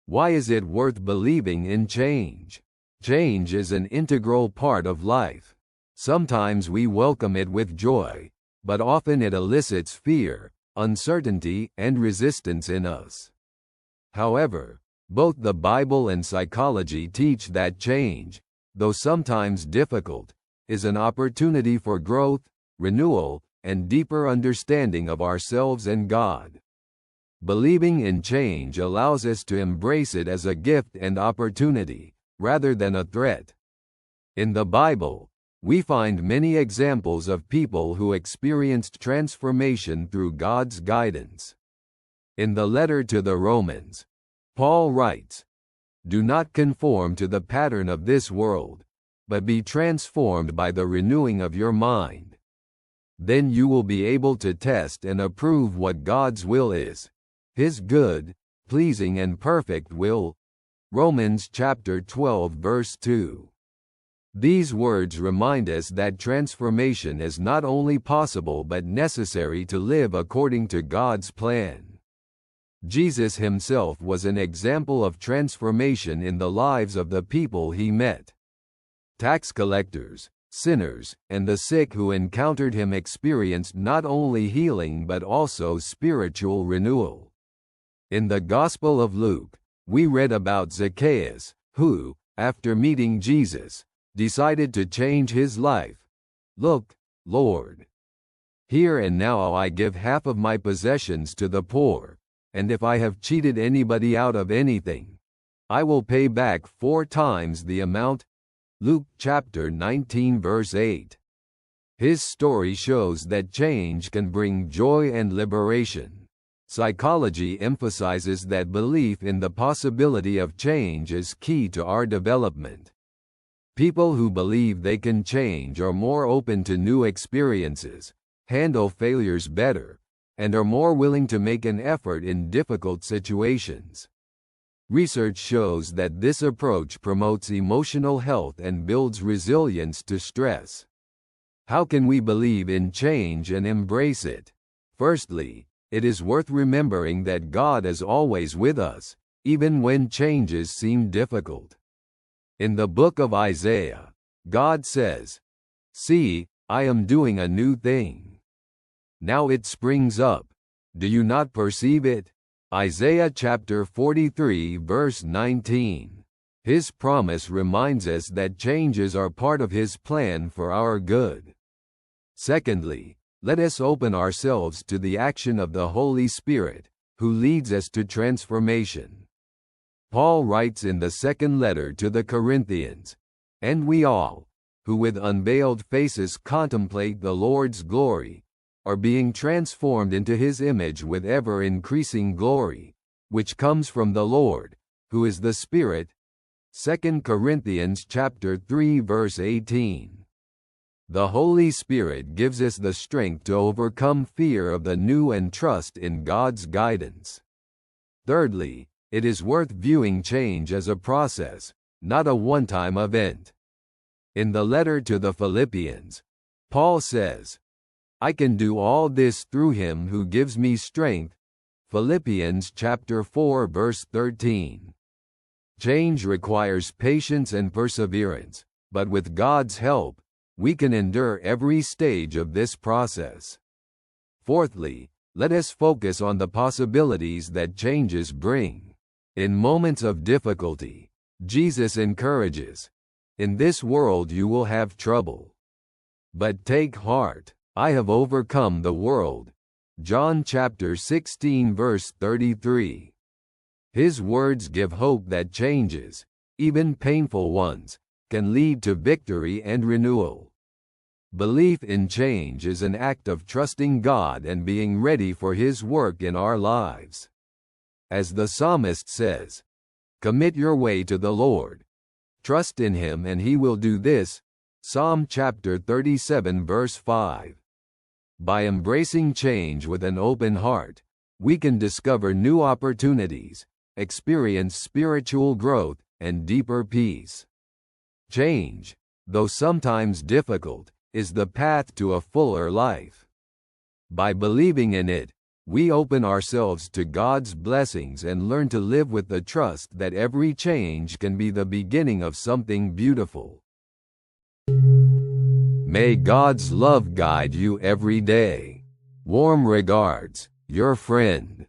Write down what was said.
Why is it worth believing in change? Change is an integral part of life. Sometimes we welcome it with joy, but often it elicits fear, uncertainty, and resistance in us. However, both the Bible and psychology teach that change, though sometimes difficult, is an opportunity for growth, renewal, and deeper understanding of ourselves and God. Believing in change allows us to embrace it as a gift and opportunity, rather than a threat. In the Bible, we find many examples of people who experienced transformation through God's guidance. In the letter to the Romans, Paul writes, "Do not conform to the pattern of this world, but be transformed by the renewing of your mind. Then you will be able to test and approve what God's will is, His good, pleasing and perfect will." Romans chapter 12 verse 2. These words remind us that transformation is not only possible but necessary to live according to God's plan. Jesus himself was an example of transformation in the lives of the people he met. Tax collectors, sinners, and the sick who encountered him experienced not only healing but also spiritual renewal. In the Gospel of Luke, we read about Zacchaeus, who, after meeting Jesus, decided to change his life. "Look, Lord. Here and now I give half of my possessions to the poor, and if I have cheated anybody out of anything, I will pay back 4 times the amount." Luke chapter 19 verse 8. His story shows that change can bring joy and liberation. Psychology emphasizes that belief in the possibility of change is key to our development. People who believe they can change are more open to new experiences, handle failures better, and are more willing to make an effort in difficult situations. Research shows that this approach promotes emotional health and builds resilience to stress. How can we believe in change and embrace it? Firstly, it is worth remembering that God is always with us, even when changes seem difficult. In the book of Isaiah, God says, "See, I am doing a new thing. Now it springs up. Do you not perceive it?" Isaiah chapter 43 verse 19. His promise reminds us that changes are part of His plan for our good. Secondly, let us open ourselves to the action of the Holy Spirit, who leads us to transformation. Paul writes in the second letter to the Corinthians, "And we all, who with unveiled faces contemplate the Lord's glory, are being transformed into His image with ever-increasing glory, which comes from the Lord, who is the Spirit." 2 Corinthians chapter 3 verse 18. The Holy Spirit gives us the strength to overcome fear of the new and trust in God's guidance. Thirdly, it is worth viewing change as a process, not a one-time event. In the letter to the Philippians, Paul says, "I can do all this through Him who gives me strength." Philippians chapter 4 verse 13. Change requires patience and perseverance, but with God's help, we can endure every stage of this process. Fourthly, let us focus on the possibilities that changes bring. In moments of difficulty, Jesus encourages, "In this world you will have trouble. But take heart, I have overcome the world." John chapter 16 verse 33. His words give hope that changes, even painful ones, can lead to victory and renewal. Belief in change is an act of trusting God and being ready for His work in our lives. As the psalmist says, "Commit your way to the Lord. Trust in Him and He will do this." Psalm chapter 37 verse 5. By embracing change with an open heart, we can discover new opportunities, experience spiritual growth, and deeper peace. Change, though sometimes difficult, is the path to a fuller life. By believing in it, We open ourselves to God's blessings and learn to live with the trust that every change can be the beginning of something beautiful. May God's love guide you every day. Warm regards, your friend.